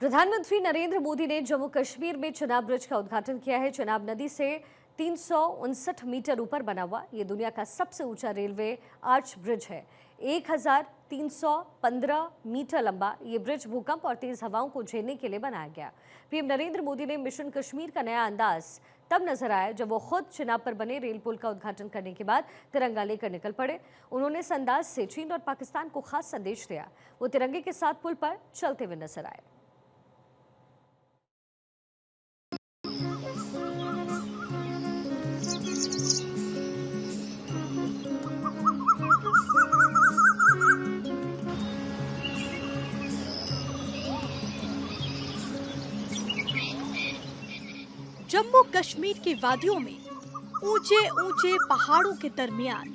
प्रधानमंत्री नरेंद्र मोदी ने जम्मू कश्मीर में चिनाब ब्रिज का उद्घाटन किया है। चिनाब नदी से 359 मीटर ऊपर बना हुआ ये दुनिया का सबसे ऊंचा रेलवे आर्च ब्रिज है। 1315 मीटर लंबा ये ब्रिज भूकंप और तेज हवाओं को झेलने के लिए बनाया गया। पीएम नरेंद्र मोदी ने मिशन कश्मीर का नया अंदाज तब नजर आया जब वो खुद चिनाब पर बने रेल पुल का उद्घाटन करने के बाद तिरंगा लेकर निकल पड़े। उन्होंने इस अंदाज से चीन और पाकिस्तान को खास संदेश दिया। वो तिरंगे के साथ पुल पर चलते हुए नजर आए। जम्मू कश्मीर की वादियों में ऊंचे ऊंचे पहाड़ों के दरमियान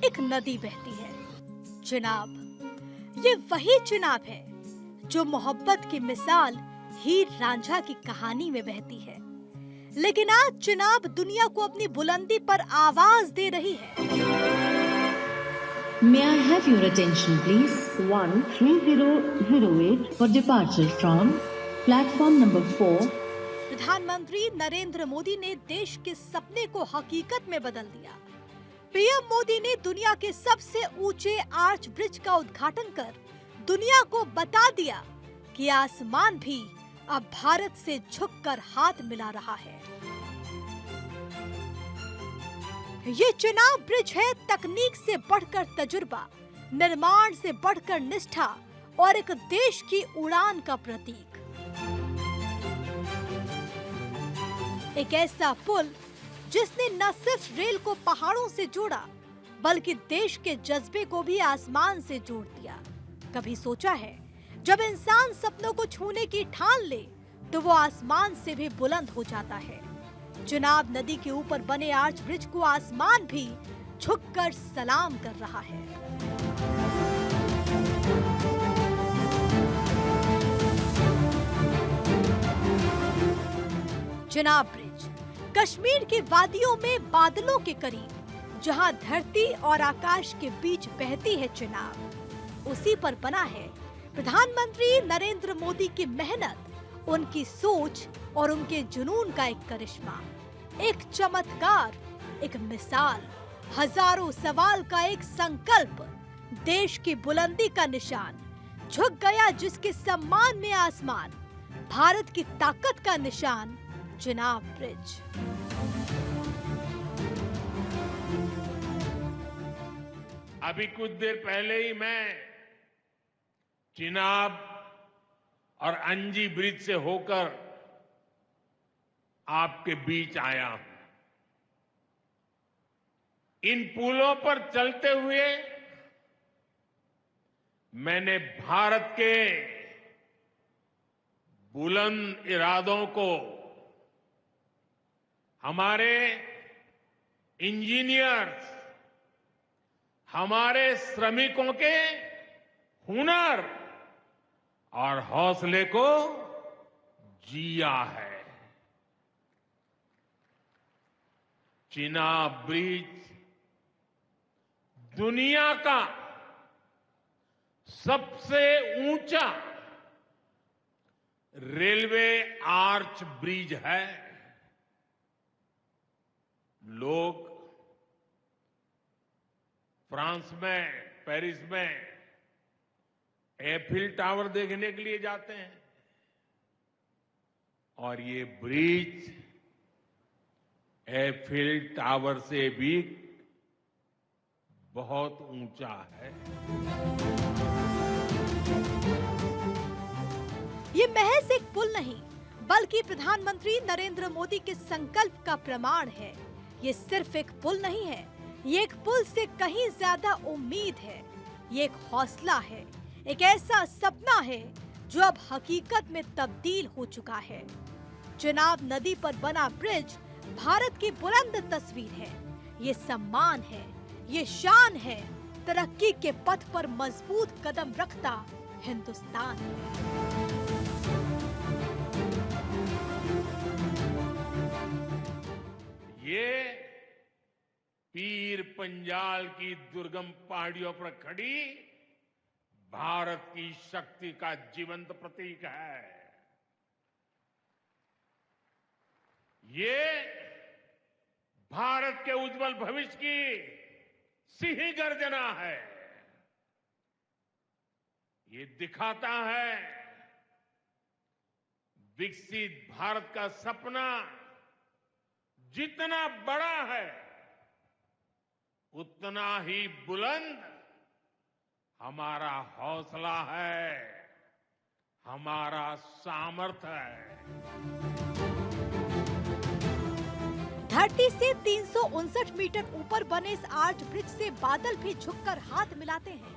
एक नदी बहती है, चिनाब। ये वही चिनाब है जो मोहब्बत की मिसाल हीर रांझा की कहानी में बहती है। लेकिन आज चिनाब दुनिया को अपनी बुलंदी पर आवाज दे रही है। May I have your attention please? 13008 for departure from platform number 4. प्रधानमंत्री नरेंद्र मोदी ने देश के सपने को हकीकत में बदल दिया। पीएम मोदी ने दुनिया के सबसे ऊंचे आर्च ब्रिज का उद्घाटन कर दुनिया को बता दिया कि आसमान भी अब भारत से झुककर हाथ मिला रहा है। ये चिनाब ब्रिज है तकनीक से बढ़कर तजुर्बा, निर्माण से बढ़कर निष्ठा और एक देश की उड़ान का प्रतीक। एक ऐसा पुल जिसने न सिर्फ रेल को पहाड़ों से जोड़ा बल्कि देश के जज्बे को भी आसमान से जोड़ दिया। कभी सोचा है जब इंसान सपनों को छूने की ठान ले तो वो आसमान से भी बुलंद हो जाता है। चिनाब नदी के ऊपर बने आर्च ब्रिज को आसमान भी झुककर सलाम कर रहा है। चिनाब ब्रिज कश्मीर की वादियों में बादलों के करीब, जहां धरती और आकाश के बीच बहती है चिनाब, उसी पर बना है प्रधानमंत्री नरेंद्र मोदी की मेहनत, उनकी सोच और उनके जुनून का एक करिश्मा, एक चमत्कार, एक मिसाल, हजारों सवाल का एक संकल्प, देश की बुलंदी का निशान। झुक गया जिसके सम्मान में आसमान, भारत की ताकत का निशान, चिनाब ब्रिज। अभी कुछ देर पहले ही मैं चिनाब और अंजी ब्रिज से होकर आपके बीच आया हूं। इन पुलों पर चलते हुए मैंने भारत के बुलंद इरादों को, हमारे इंजीनियर्स, हमारे श्रमिकों के हुनर और हौसले को जिया है। चिनाब ब्रिज दुनिया का सबसे ऊंचा रेलवे आर्च ब्रिज है। लोग फ्रांस में, पेरिस में एफिल टावर देखने के लिए जाते हैं और ये ब्रिज एफिल टावर से भी बहुत ऊंचा है। ये महज एक पुल नहीं बल्कि प्रधानमंत्री नरेंद्र मोदी के संकल्प का प्रमाण है। ये सिर्फ एक पुल नहीं है, ये एक पुल से कहीं ज्यादा उम्मीद है। ये एक हौसला है, एक ऐसा सपना है जो अब हकीकत में तब्दील हो चुका है। चिनाब नदी पर बना ब्रिज भारत की बुलंद तस्वीर है। ये सम्मान है, ये शान है, तरक्की के पथ पर मजबूत कदम रखता हिंदुस्तान है। ये पीर पंजाल की दुर्गम पहाड़ियों पर खड़ी भारत की शक्ति का जीवंत प्रतीक है। ये भारत के उज्जवल भविष्य की सिंह गर्जना है। ये दिखाता है विकसित भारत का सपना जितना बड़ा है उतना ही बुलंद हमारा हौसला है, हमारा सामर्थ्य है। धरती से 359 मीटर ऊपर बने इस आर्च ब्रिज से बादल भी झुककर हाथ मिलाते हैं।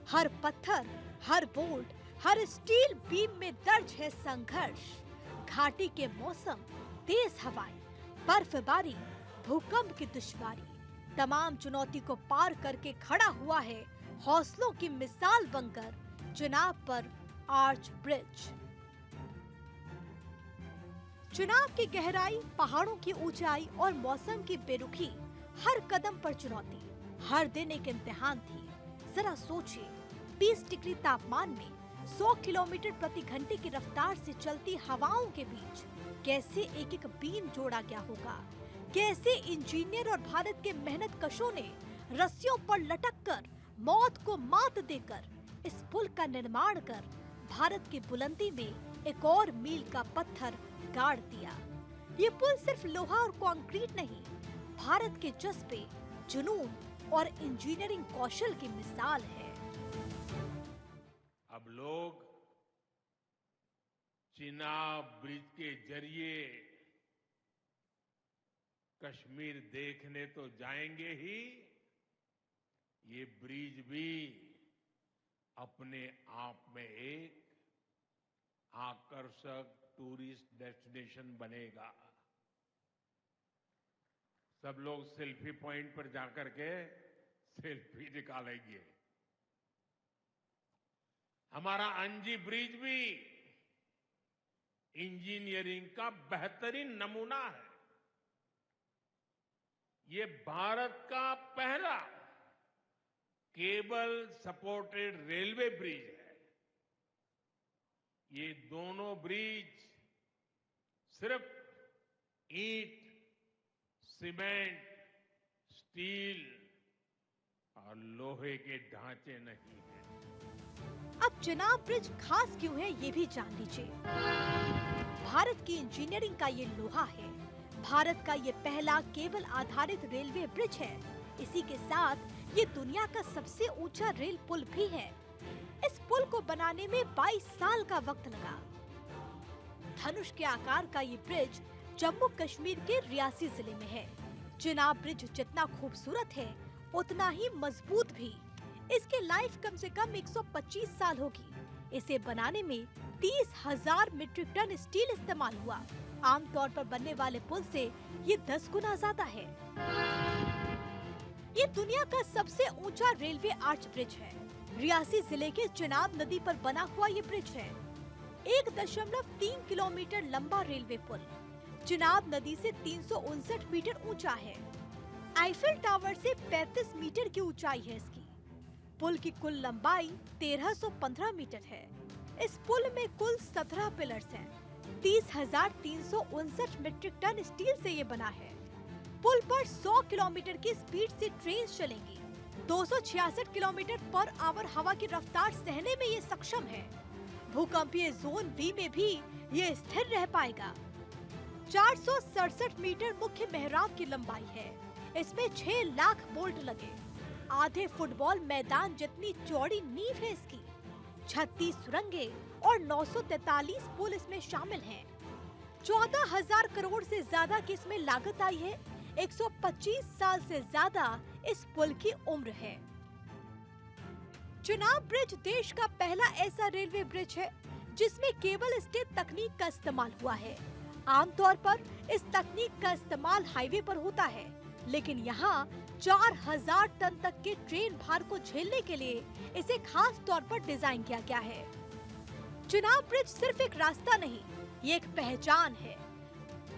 हर पत्थर, हर बोल्ट, हर स्टील बीम में दर्ज है संघर्ष। घाटी के मौसम, तेज हवाएं, बर्फबारी, भूकंप की दुश्वारी, तमाम चुनौती को पार करके खड़ा हुआ है हौसलों की मिसाल बनकर चुनाव पर आर्च ब्रिज। चुनाव की गहराई, पहाड़ों की ऊंचाई और मौसम की बेरुखी, हर कदम पर चुनौती, हर दिन एक इम्तिहान थी। जरा सोचिए, 20 डिग्री तापमान में 100 किलोमीटर प्रति घंटे की रफ्तार से चलती हवाओं के बीच कैसे एक एक बीम जोड़ा गया होगा, कैसे इंजीनियर और भारत के मेहनत कशों ने रस्सियों पर लटककर मौत को मात देकर इस पुल का निर्माण कर भारत की बुलंदी में एक और मील का पत्थर गाड़ दिया। ये पुल सिर्फ लोहा और कंक्रीट नहीं, भारत के जज्बे, जुनून और इंजीनियरिंग कौशल की मिसाल है। अब लोग चिनाब ब्रिज के जरिए कश्मीर देखने तो जाएंगे ही, ये ब्रिज भी अपने आप में एक आकर्षक टूरिस्ट डेस्टिनेशन बनेगा। सब लोग सेल्फी पॉइंट पर जाकर के सेल्फी निकालेंगे। हमारा अंजी ब्रिज भी इंजीनियरिंग का बेहतरीन नमूना है। ये भारत का पहला केबल सपोर्टेड रेलवे ब्रिज है। ये दोनों ब्रिज सिर्फ ईंट, सीमेंट, स्टील और लोहे के ढांचे नहीं हैं। अब चिनाब ब्रिज खास क्यों है, ये भी जान लीजिए। भारत की इंजीनियरिंग का ये लोहा है। भारत का ये पहला केबल आधारित रेलवे ब्रिज है। इसी के साथ ये दुनिया का सबसे ऊंचा रेल पुल भी है। इस पुल को बनाने में 22 साल का वक्त लगा। धनुष के आकार का ये ब्रिज जम्मू कश्मीर के रियासी जिले में है। चिनाब ब्रिज जितना खूबसूरत है उतना ही मजबूत भी। इसकी लाइफ कम से कम 125 साल होगी। इसे बनाने में 30,000 मीट्रिक टन स्टील इस्तेमाल हुआ। आमतौर पर बनने वाले पुल से ये 10 गुना ज्यादा है। ये दुनिया का सबसे ऊंचा रेलवे आर्च ब्रिज है। रियासी जिले के चिनाब नदी पर बना हुआ ये ब्रिज है। 1.3 किलोमीटर लंबा रेलवे पुल चिनाब नदी से 359 मीटर ऊंचा है। आईफिल टावर से 35 मीटर की ऊंचाई है इसकी। पुल की कुल लंबाई 1315 मीटर है। इस पुल में कुल 17 पिलर्स हैं। 30,359 मीट्रिक टन स्टील से ये बना है। पुल पर 100 किलोमीटर की स्पीड से ट्रेन चलेंगी। 266 किलोमीटर पर आवर हवा की रफ्तार सहने में ये सक्षम है। भूकंपीय जोन वी में भी ये स्थिर रह पाएगा। 467 मीटर मुख्य मेहराब की लंबाई है। इसमें 6 लाख बोल्ट लगे। आधे फुटबॉल मैदान जितनी चौड़ी नींव है इसकी। 36 सुरंगे और 943 पुल इसमें शामिल हैं। 14,000 करोड़ से ज्यादा की इसमें लागत आई है। 125 साल से ज्यादा इस पुल की उम्र है। चिनाब ब्रिज देश का पहला ऐसा रेलवे ब्रिज है जिसमें केबल स्टे तकनीक का इस्तेमाल हुआ है। आमतौर पर इस तकनीक का इस्तेमाल हाईवे पर होता है, लेकिन यहाँ 4,000 टन तक के ट्रेन भार को झेलने के लिए इसे खास तौर पर डिजाइन किया गया है। चिनाब ब्रिज सिर्फ एक रास्ता नहीं, ये एक पहचान है।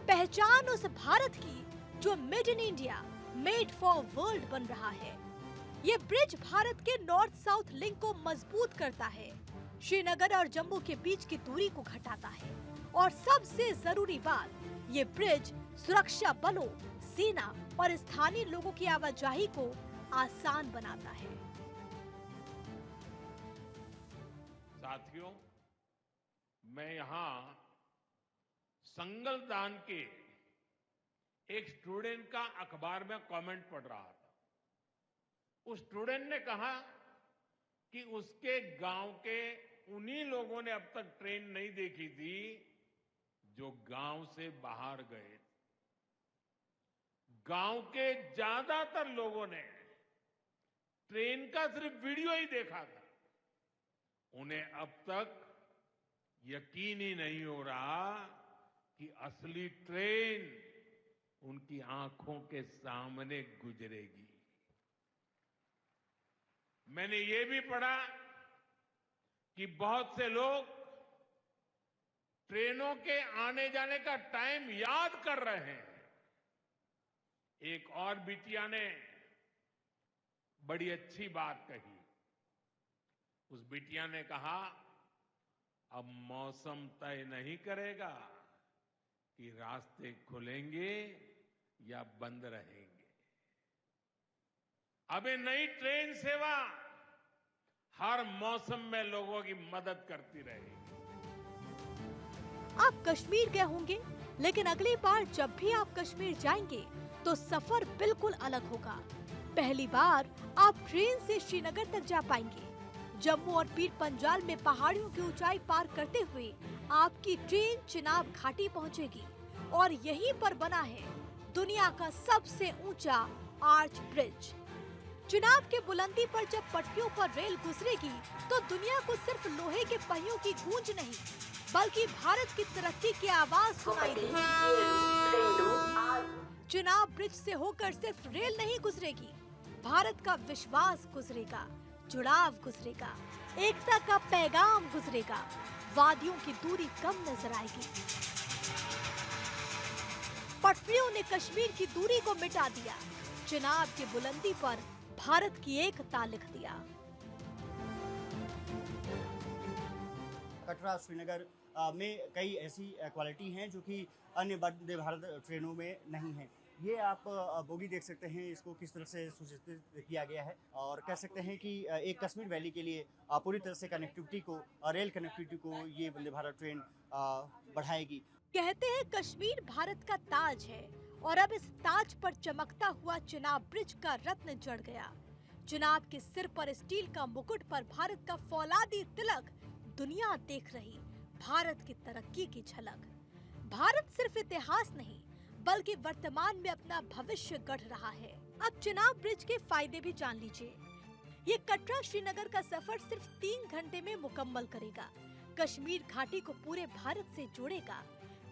पहचान उस भारत की जो made in India, made for world बन रहा है। ये ब्रिज भारत के नॉर्थ साउथ लिंक को मजबूत करता है, श्रीनगर और जम्मू के बीच की दूरी को घटाता है और सबसे जरूरी बात, ये ब्रिज सुरक्षा बलों, सेना और स्थानीय लोगों की आवाजाही को आसान बनाता है। साथियों, मैं यहाँ संगलदान के एक स्टूडेंट का अखबार में कमेंट पढ़ रहा था। उस स्टूडेंट ने कहा कि उसके गांव के उन्हीं लोगों ने अब तक ट्रेन नहीं देखी थी जो गांव से बाहर गए। गांव के ज्यादातर लोगों ने ट्रेन का सिर्फ वीडियो ही देखा था। उन्हें अब तक यकीन ही नहीं हो रहा कि असली ट्रेन उनकी आंखों के सामने गुजरेगी। मैंने ये भी पढ़ा कि बहुत से लोग ट्रेनों के आने जाने का टाइम याद कर रहे हैं। एक और बिटिया ने बड़ी अच्छी बात कही। उस बिटिया ने कहा, अब मौसम तय नहीं करेगा कि रास्ते खुलेंगे या बंद रहेंगे। अब ये नई ट्रेन सेवा हर मौसम में लोगों की मदद करती रहेगी। आप कश्मीर गए होंगे, लेकिन अगली बार जब भी आप कश्मीर जाएंगे तो सफर बिल्कुल अलग होगा। पहली बार आप ट्रेन से श्रीनगर तक जा पाएंगे। जम्मू और पीर पंजाल में पहाड़ियों की ऊंचाई पार करते हुए आपकी ट्रेन चिनाब घाटी पहुंचेगी और यहीं पर बना है दुनिया का सबसे ऊंचा आर्च ब्रिज। चिनाब के बुलंदी पर जब पटरियों पर रेल गुजरेगी तो दुनिया को सिर्फ लोहे के पहियों की गूंज नहीं, बल्कि भारत की तरक्की की आवाज सुनाई देगी। चिनाब ब्रिज से होकर सिर्फ रेल नहीं गुजरेगी, भारत का विश्वास गुजरेगा, जुड़ाव गुजरेगा, एकता का पैगाम गुजरेगा। वादियों की दूरी कम नजर आएगी। पटरियों ने कश्मीर की दूरी को मिटा दिया। चिनाब की बुलंदी पर भारत की एकता लिख दिया। कटरा श्रीनगर में कई ऐसी क्वालिटी हैं जो कि अन्य वंदे भारत ट्रेनों में नहीं है। ये आप बोगी देख सकते हैं, इसको किस तरह से सुसज्जित किया गया है और कह सकते हैं कि एक कश्मीर वैली के लिए पूरी तरह से कनेक्टिविटी को, रेल कनेक्टिविटी को ये वंदे भारत ट्रेन बढ़ाएगी। कहते हैं कश्मीर भारत का ताज है और अब इस ताज पर चमकता हुआ चिनाब ब्रिज का रत्न जड़ गया। चिनाब के सिर पर स्टील का मुकुट पर भारत का फौलादी तिलक, दुनिया देख रही भारत की तरक्की की झलक। भारत सिर्फ इतिहास नहीं बल्कि वर्तमान में अपना भविष्य गढ़ रहा है। अब चिनाब ब्रिज के फायदे भी जान लीजिए। ये कटरा श्रीनगर का सफर सिर्फ 3 घंटे में मुकम्मल करेगा। कश्मीर घाटी को पूरे भारत से जोड़ेगा।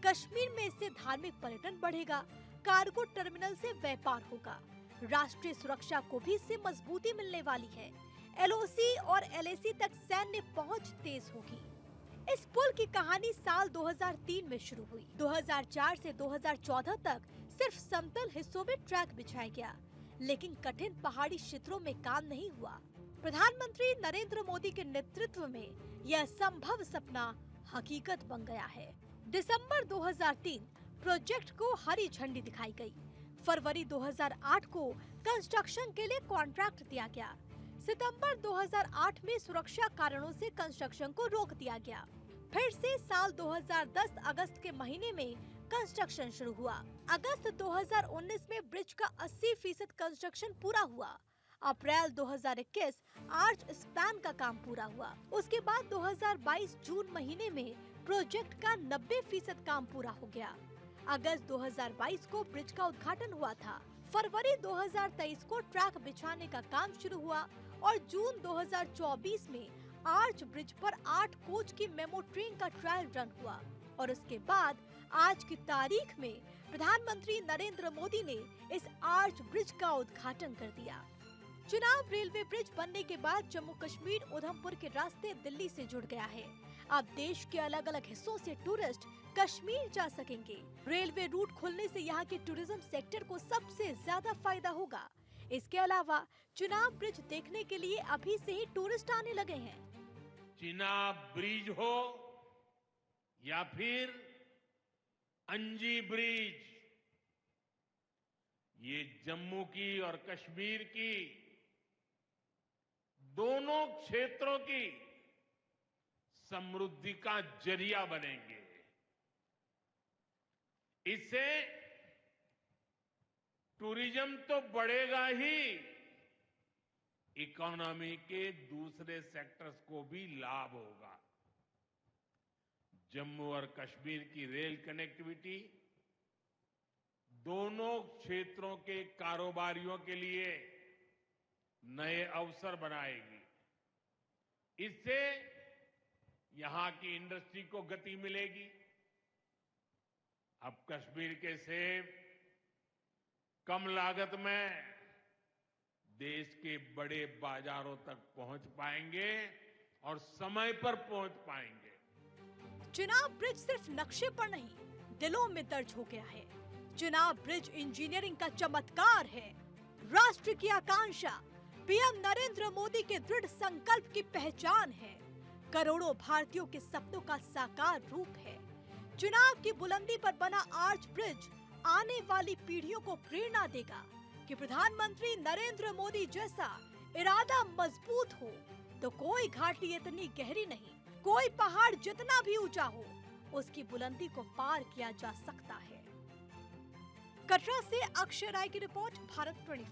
कश्मीर में इससे धार्मिक पर्यटन बढ़ेगा, कार्गो टर्मिनल से व्यापार होगा, राष्ट्रीय सुरक्षा को भी इससे मजबूती मिलने वाली है। LOC और LAC तक सैन्य पहुंच तेज होगी। इस पुल की कहानी साल 2003 में शुरू हुई। 2004 से 2014 तक सिर्फ समतल हिस्सों में ट्रैक बिछाया गया, लेकिन कठिन पहाड़ी क्षेत्रों में काम नहीं हुआ। प्रधानमंत्री नरेंद्र मोदी के नेतृत्व में यह संभव सपना हकीकत बन गया है। दिसंबर 2003 प्रोजेक्ट को हरी झंडी दिखाई गई। फरवरी 2008 को कंस्ट्रक्शन के लिए कॉन्ट्रैक्ट दिया गया। सितंबर 2008 में सुरक्षा कारणों से कंस्ट्रक्शन को रोक दिया गया। फिर से साल 2010 अगस्त के महीने में कंस्ट्रक्शन शुरू हुआ। अगस्त 2019 में ब्रिज का 80% कंस्ट्रक्शन पूरा हुआ। अप्रैल 2021 आर्च स्पैन का काम पूरा हुआ। उसके बाद 2022 जून महीने में प्रोजेक्ट का 90% काम पूरा हो गया। अगस्त 2022 को ब्रिज का उद्घाटन हुआ था। फरवरी 2023 को ट्रैक बिछाने का काम शुरू हुआ और जून 2024 में आर्च ब्रिज पर 8 कोच की मेमो ट्रेन का ट्रायल रन हुआ और उसके बाद आज की तारीख में प्रधानमंत्री नरेंद्र मोदी ने इस आर्च ब्रिज का उद्घाटन कर दिया। चिनाब रेलवे ब्रिज बनने के बाद जम्मू कश्मीर उधमपुर के रास्ते दिल्ली से जुड़ गया है। अब देश के अलग अलग हिस्सों से टूरिस्ट कश्मीर जा सकेंगे। रेलवे रूट खुलने से यहाँ के टूरिज्म सेक्टर को सबसे ज्यादा फायदा होगा। इसके अलावा चिनाब ब्रिज देखने के लिए अभी से ही टूरिस्ट आने लगे हैं। चिनाब ब्रिज हो या फिर अंजी ब्रिज, ये जम्मू की और कश्मीर की दोनों क्षेत्रों की समृद्धि का जरिया बनेंगे। इससे टूरिज्म तो बढ़ेगा ही, इकोनॉमी के दूसरे सेक्टर्स को भी लाभ होगा। जम्मू और कश्मीर की रेल कनेक्टिविटी दोनों क्षेत्रों के कारोबारियों के लिए नए अवसर बनाएगी। इससे यहां की इंडस्ट्री को गति मिलेगी। अब कश्मीर के सेब कम लागत में देश के बड़े बाजारों तक पहुंच पाएंगे और समय पर पहुंच पाएंगे। चिनाब ब्रिज सिर्फ नक्शे पर नहीं, दिलों में दर्ज हो गया है। चिनाब ब्रिज इंजीनियरिंग का चमत्कार है, राष्ट्र की आकांक्षा, पीएम नरेंद्र मोदी के दृढ़ संकल्प की पहचान है, करोड़ों भारतीयों के सपनों का साकार रूप है। चिनाब की बुलंदी पर बना आर्च ब्रिज आने वाली पीढ़ियों को प्रेरणा देगा कि प्रधानमंत्री नरेंद्र मोदी जैसा इरादा मजबूत हो तो कोई घाटी इतनी गहरी नहीं, कोई पहाड़ जितना भी ऊंचा हो उसकी बुलंदी को पार किया जा सकता है। कटरा से अक्षय राय की रिपोर्ट, भारत 24।